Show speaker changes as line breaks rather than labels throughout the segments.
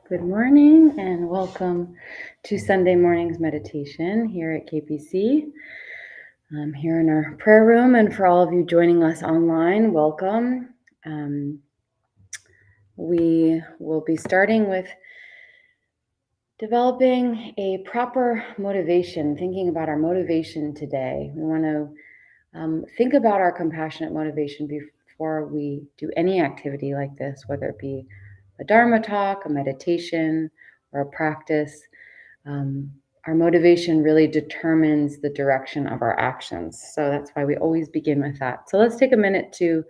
Good morning and welcome to Sunday morning's meditation here at KPC. I'm here in our prayer room, and for all of you joining us online, welcome. We will be starting with developing a proper motivation, thinking about our motivation today. We want to think about our compassionate motivation before we do any activity like this, whether it be a Dharma talk, a meditation, or a practice. Our motivation really determines the direction of our actions. So that's why we always begin with that. So let's take a minute to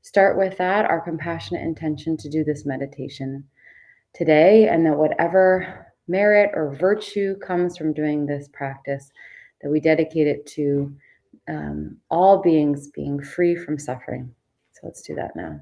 start with that, our compassionate intention to do this meditation today, and that whatever merit or virtue comes from doing this practice, that we dedicate it to all beings being free from suffering. So let's do that now.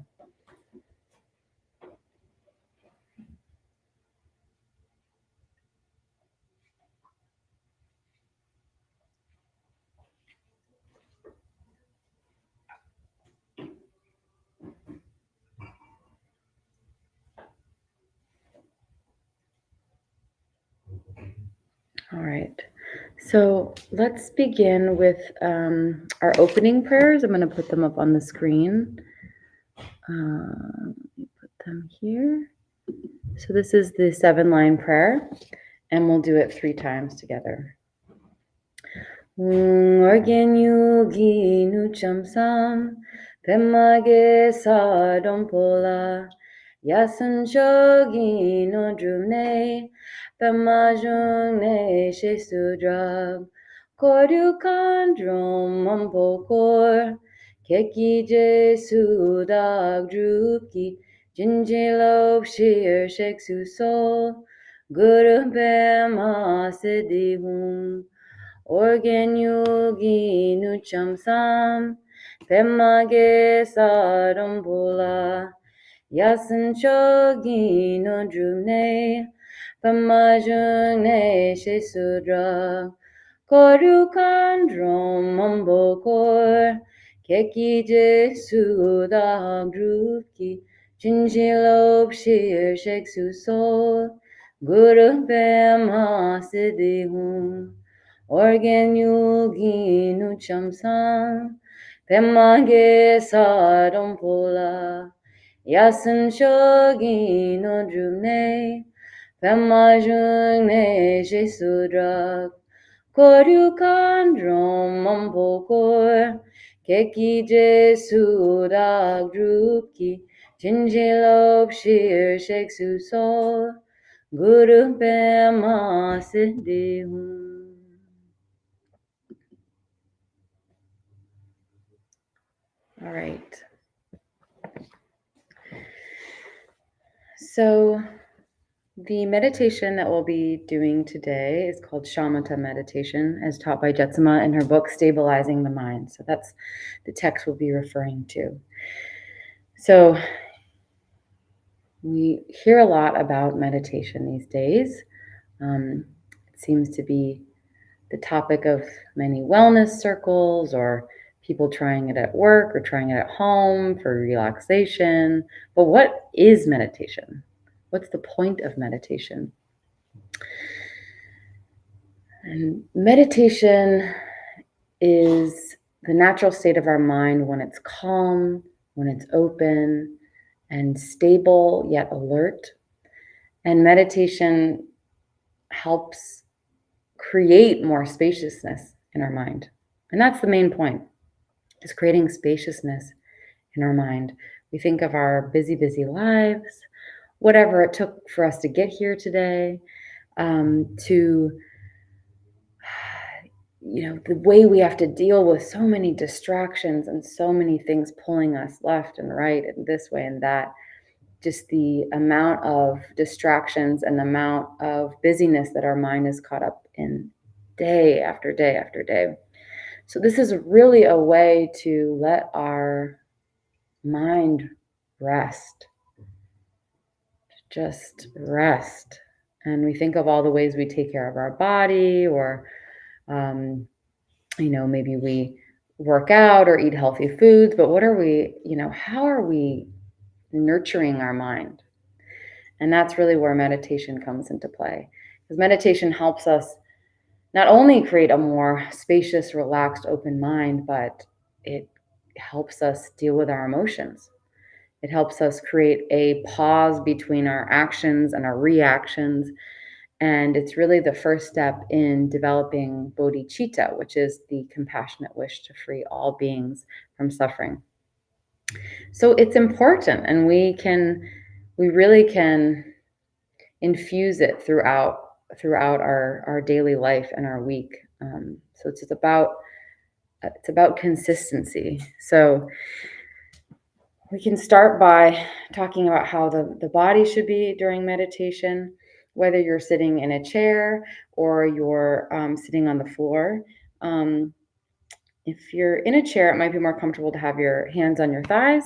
All right. So let's begin with our opening prayers. I'm going to put them up on the screen. Let me put them here. So this is the 7-line prayer, and we'll do it 3 times together. Organ yugi nucham sam, pemage sadompola, yasan shogi no drumne, pemajung ne shesudrab, koryu kandrom mampokor, keki jesudag drupki, jinjilop shir sheksu sol, guru pema siddhihum. Organ yugi nucham sam, pemage sarambola, yasan chogi no drumne, pemajung ne shesudra, koru kandrom mambokor, keki jesudag drupki, jinjilop shir sheksu sol, guru pema siddhihum. Organ yugi nucham sam, pemage sarampola, yasan shogi no drumne, pemajung ne jesudrak, koryu kandrom mampokor, keki jesudak drupki, jinjilop shir sheksu sol, guru pema siddhihum. All right. So the meditation that we'll be doing today is called Shamatha meditation, as taught by Jetsama in her book, Stabilizing the Mind. So that's the text we'll be referring to. So we hear a lot about meditation these days. It seems to be the topic of many wellness circles, or people trying it at work or trying it at home for relaxation. But what is meditation? What's the point of meditation? And meditation is the natural state of our mind when it's calm, when it's open and stable yet alert. And meditation helps create more spaciousness in our mind. And that's the main point, is creating spaciousness in our mind. We think of our busy, busy lives, whatever it took for us to get here today, to the way we have to deal with so many distractions and so many things pulling us left and right and this way and that. Just the amount of distractions and the amount of busyness that our mind is caught up in day after day after day. So this is really a way to let our mind rest, just rest. And we think of all the ways we take care of our body, or maybe we work out or eat healthy foods, but what are we, how are we nurturing our mind. And that's really where meditation comes into play. Because meditation helps us not only create a more spacious, relaxed, open mind, but it helps us deal with our emotions. It helps us create a pause between our actions and our reactions. And it's really the first step in developing bodhicitta, which is the compassionate wish to free all beings from suffering. So it's important, and we really can infuse it throughout our daily life and our week. So it's about consistency. So we can start by talking about how the body should be during meditation, whether you're sitting in a chair or you're sitting on the floor. If you're in a chair, it might be more comfortable to have your hands on your thighs.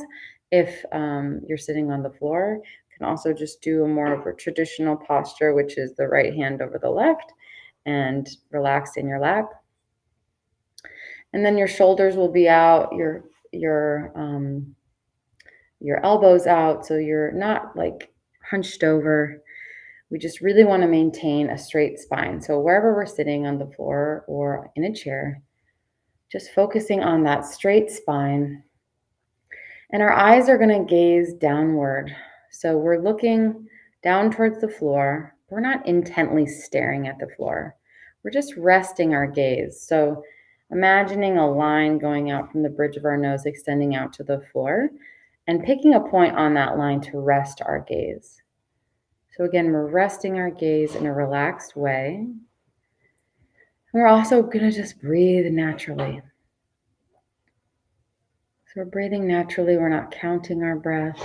If you're sitting on the floor, you can also just do a more of a traditional posture, which is the right hand over the left and relaxed in your lap. And then your shoulders will be out, your elbows out, so you're not like hunched over. We just really want to maintain a straight spine. So wherever we're sitting, on the floor or in a chair, just focusing on that straight spine. And our eyes are going to gaze downward. So we're looking down towards the floor. We're not intently staring at the floor. We're just resting our gaze. So imagining a line going out from the bridge of our nose, extending out to the floor, and picking a point on that line to rest our gaze. So again, we're resting our gaze in a relaxed way. And we're also going to just breathe naturally. So we're breathing naturally. We're not counting our breath.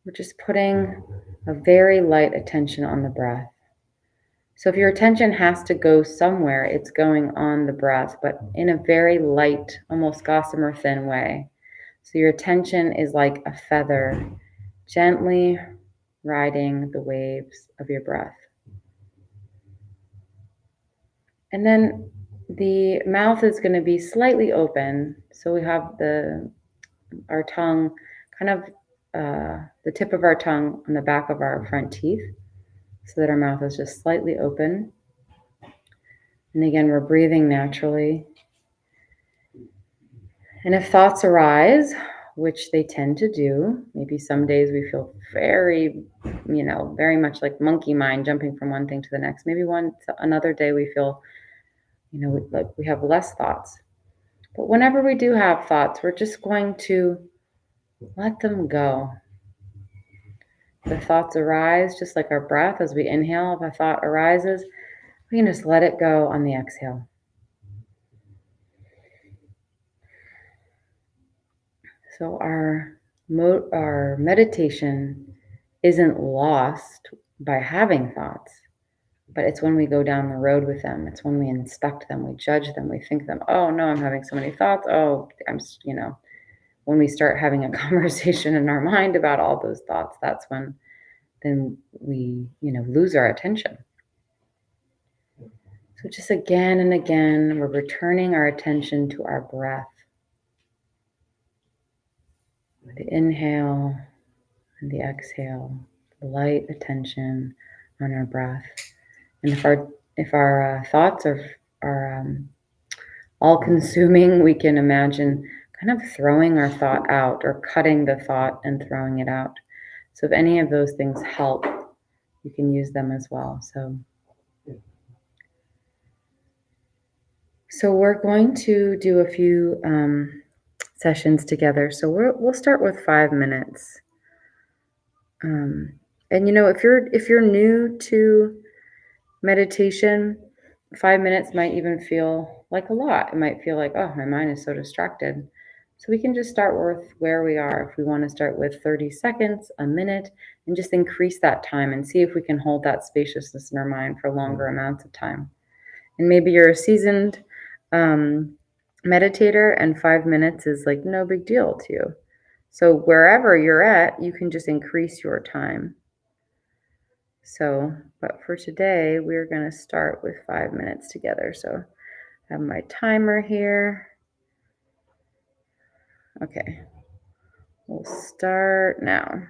We're just putting a very light attention on the breath. So if your attention has to go somewhere, it's going on the breath, but in a very light, almost gossamer thin way. So your attention is like a feather, gently riding the waves of your breath. And then the mouth is going to be slightly open. So we have our tongue kind of the tip of our tongue on the back of our front teeth, so that our mouth is just slightly open. And again, we're breathing naturally. And if thoughts arise, which they tend to do, maybe some days we feel very much like monkey mind jumping from one thing to the next. Maybe another day we feel, like we have less thoughts. But whenever we do have thoughts, we're just going to let them go. The thoughts arise, just like our breath. As we inhale, if a thought arises, we can just let it go on the exhale. So our meditation isn't lost by having thoughts, but it's when we go down the road with them. It's when we inspect them, we judge them, we think them. Oh no, I'm having so many thoughts. Oh, when we start having a conversation in our mind about all those thoughts, that's when then we, lose our attention. So just again and again, we're returning our attention to our breath. The inhale and the exhale, light attention on our breath. And if our thoughts are all-consuming, we can imagine kind of throwing our thought out or cutting the thought and throwing it out. So if any of those things help, you can use them as well. So we're going to do a few sessions together. So we'll start with 5 minutes. And if you're new to meditation, 5 minutes might even feel like a lot. It might feel like, oh, my mind is so distracted. So we can just start with where we are. If we want to start with 30 seconds, a minute, and just increase that time and see if we can hold that spaciousness in our mind for longer amounts of time. And maybe you're a seasoned meditator and 5 minutes is like no big deal to you. So wherever you're at, you can just increase your time. But for today, we're going to start with 5 minutes together. So I have my timer here. Okay. We'll start now.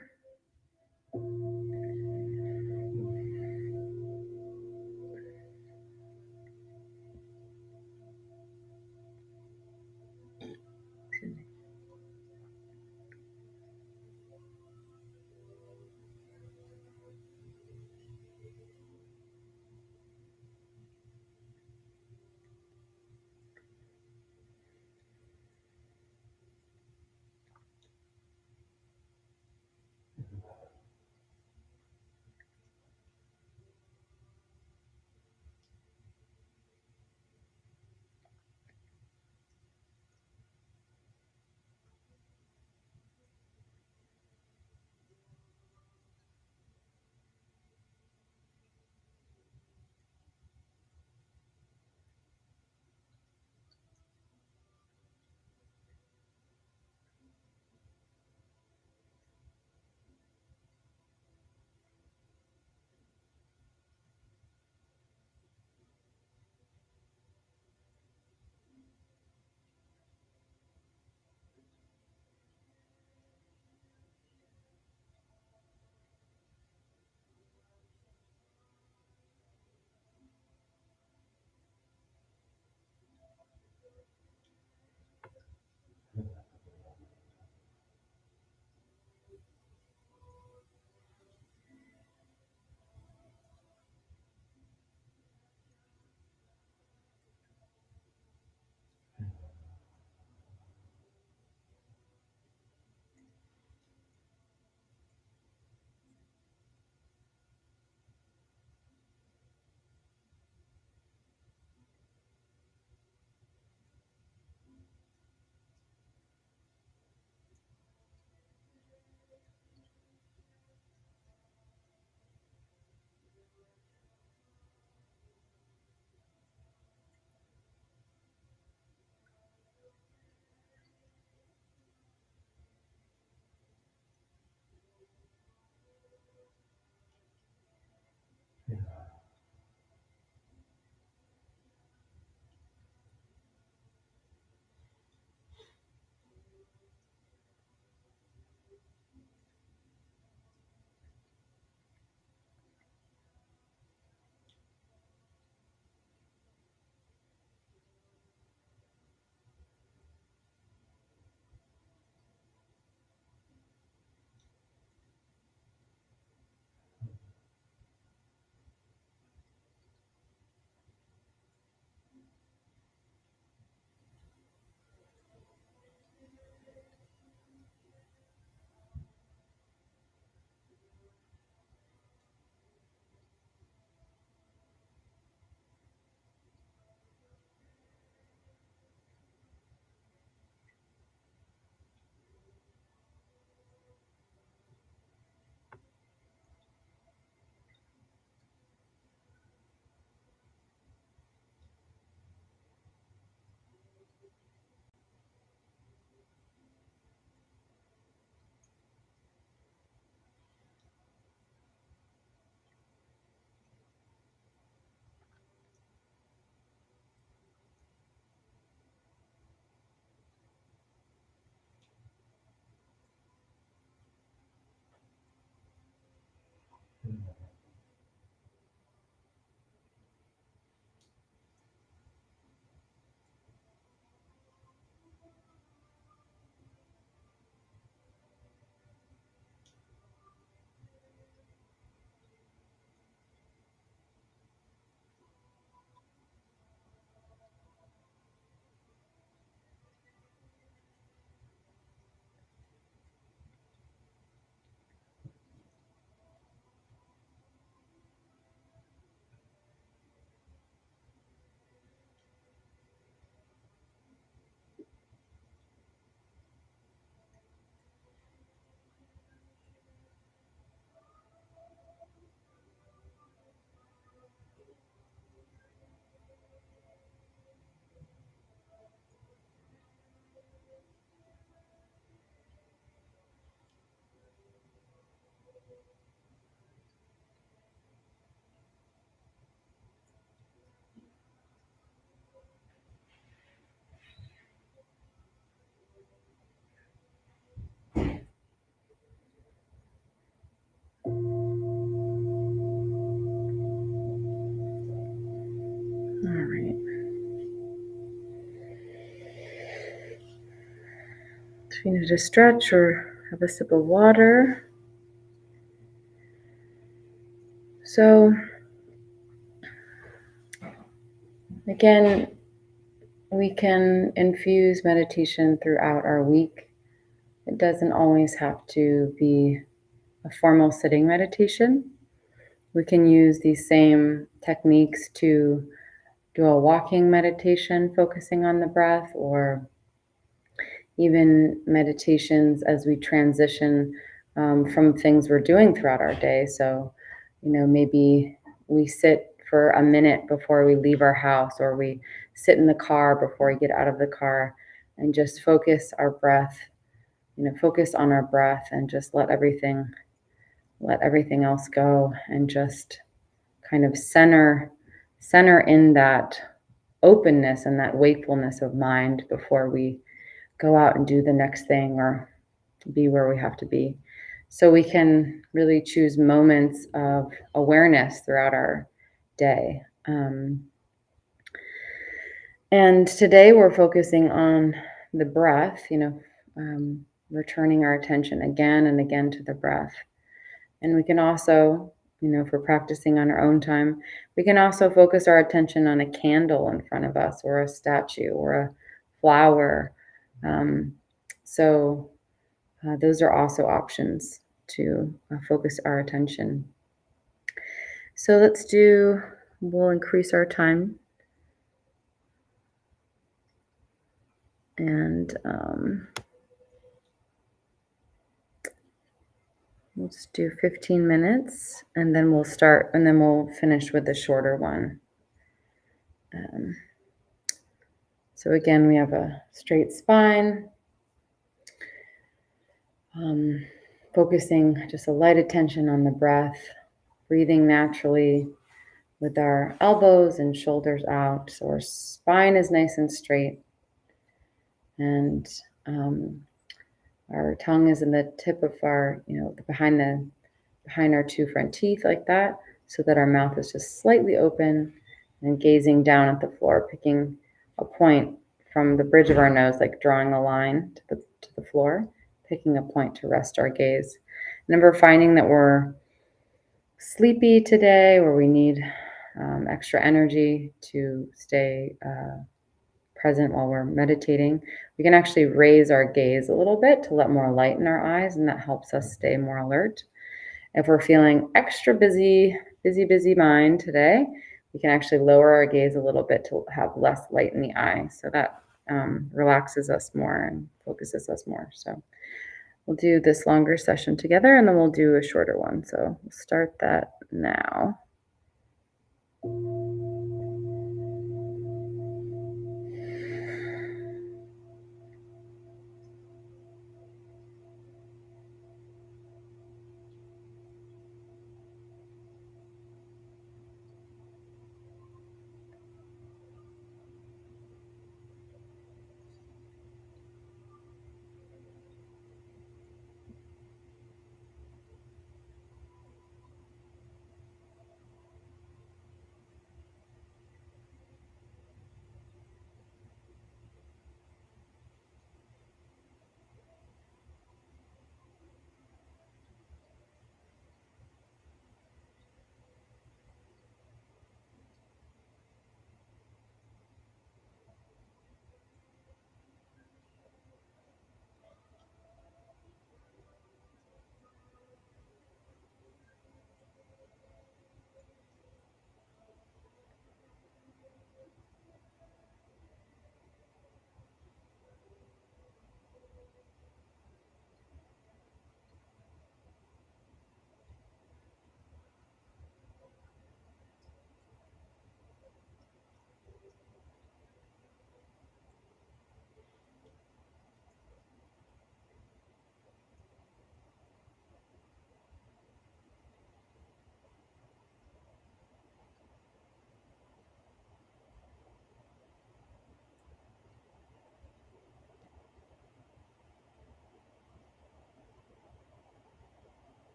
All right. If you need to stretch or have a sip of water. So, again, we can infuse meditation throughout our week. It doesn't always have to be a formal sitting meditation. We can use these same techniques to do a walking meditation, focusing on the breath, or even meditations as we transition from things we're doing throughout our day. So, maybe we sit for a minute before we leave our house, or we sit in the car before we get out of the car and just focus on our breath and just let everything else go and just kind of center in that openness and that wakefulness of mind before we go out and do the next thing or be where we have to be. So we can really choose moments of awareness throughout our day. And today we're focusing on the breath, returning our attention again and again to the breath. And we can also, if we're practicing on our own time, we can also focus our attention on a candle in front of us, or a statue, or a flower. So those are also options to focus our attention. So we'll increase our time. And we'll just do 15 minutes, and then we'll finish with the shorter one. So again, we have a straight spine, focusing just a light attention on the breath, breathing naturally with our elbows and shoulders out, so our spine is nice and straight, and our tongue is in the tip of our, behind our two front teeth, like that, so that our mouth is just slightly open and gazing down at the floor, picking a point from the bridge of our nose, like drawing a line to the floor, picking a point to rest our gaze. And if we're finding that we're sleepy today, or we need extra energy to stay present while we're meditating, we can actually raise our gaze a little bit to let more light in our eyes, and that helps us stay more alert. If we're feeling extra busy mind today, we can actually lower our gaze a little bit to have less light in the eye. So that relaxes us more and focuses us more. So we'll do this longer session together, and then we'll do a shorter one. So we'll start that now.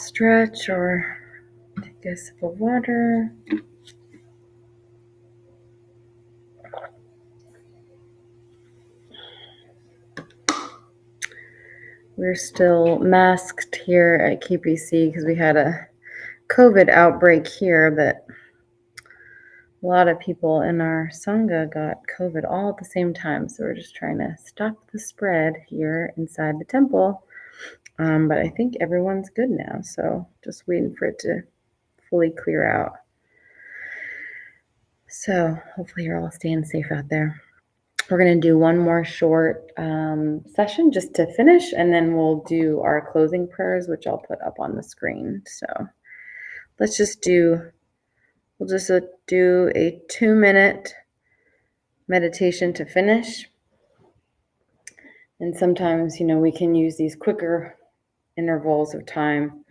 stretch or take a sip of water. We're still masked here at KPC because we had a COVID outbreak here that a lot of people in our Sangha got COVID all at the same time. So we're just trying to stop the spread here inside the temple. But I think everyone's good now. So just waiting for it to fully clear out. So hopefully you're all staying safe out there. We're going to do one more short session just to finish, and then we'll do our closing prayers, which I'll put up on the screen. So let's just do a 2-minute meditation to finish. And sometimes, we can use these quicker intervals of time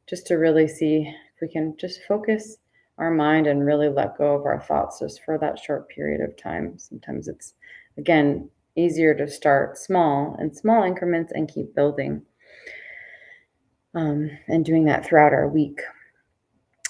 just to really see if we can just focus our mind and really let go of our thoughts just for that short period of time. Sometimes it's, again, easier to start small increments and keep building, and doing that throughout our week.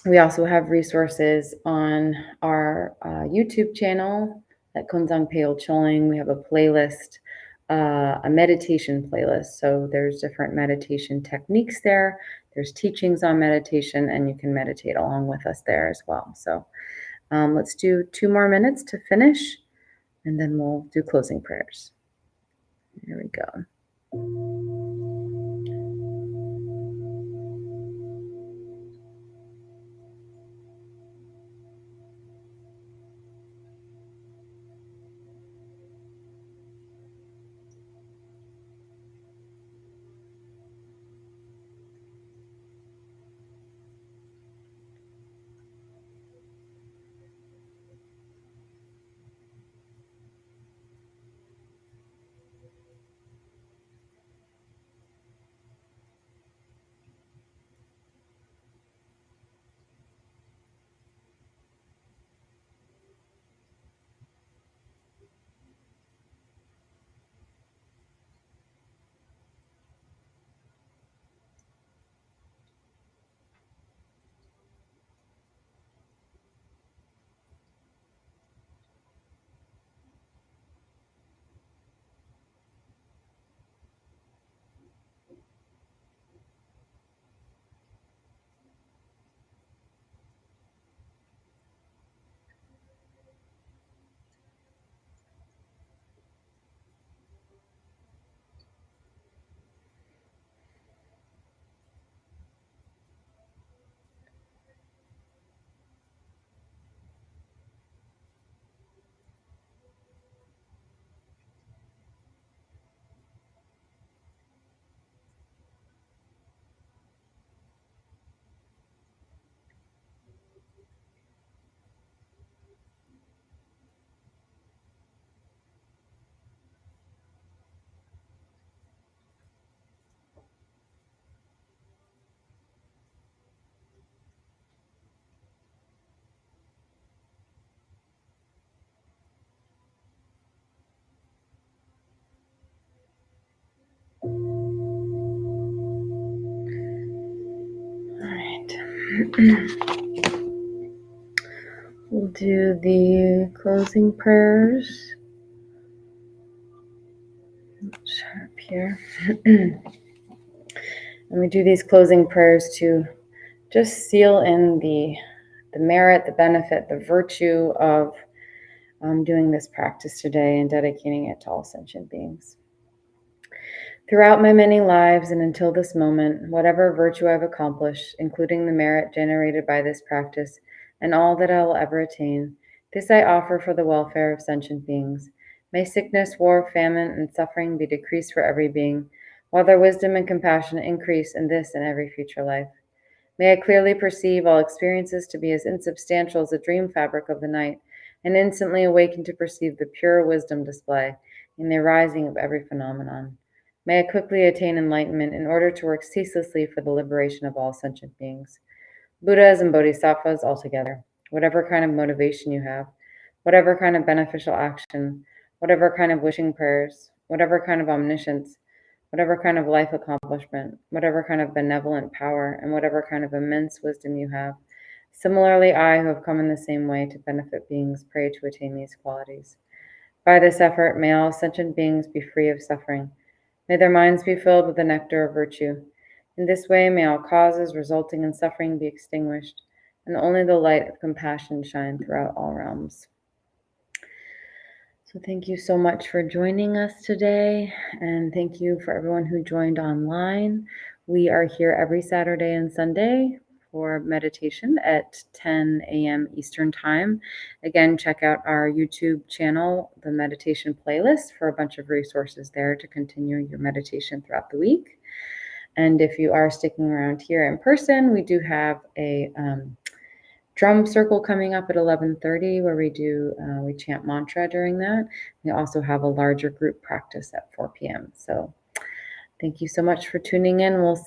We also have resources on our YouTube channel at Kunzang Peo Choling. We have a playlist, a meditation playlist. So there's different meditation techniques there. There's teachings on meditation, and you can meditate along with us there as well. So let's do 2 more minutes to finish, and then we'll do closing prayers. Here we go. We'll do the closing prayers. Sharp here. And we do these closing prayers to just seal in the merit, the benefit, the virtue of doing this practice today and dedicating it to all sentient beings. Throughout my many lives and until this moment, whatever virtue I've accomplished, including the merit generated by this practice and all that I will ever attain, this I offer for the welfare of sentient beings. May sickness, war, famine, and suffering be decreased for every being, while their wisdom and compassion increase in this and every future life. May I clearly perceive all experiences to be as insubstantial as the dream fabric of the night, and instantly awaken to perceive the pure wisdom display in the arising of every phenomenon. May I quickly attain enlightenment in order to work ceaselessly for the liberation of all sentient beings. Buddhas and Bodhisattvas altogether, whatever kind of motivation you have, whatever kind of beneficial action, whatever kind of wishing prayers, whatever kind of omniscience, whatever kind of life accomplishment, whatever kind of benevolent power, and whatever kind of immense wisdom you have. Similarly, I, who have come in the same way to benefit beings, pray to attain these qualities. By this effort, may all sentient beings be free of suffering. May their minds be filled with the nectar of virtue. In this way, may all causes resulting in suffering be extinguished, and only the light of compassion shine throughout all realms. So thank you so much for joining us today, and thank you for everyone who joined online. We are here every Saturday and Sunday for meditation at 10 a.m. Eastern Time. Again, check out our YouTube channel, the meditation playlist, for a bunch of resources there to continue your meditation throughout the week. And if you are sticking around here in person, we do have a drum circle coming up at 11:30 where we chant mantra during that. We also have a larger group practice at 4 p.m. So thank you so much for tuning in. We'll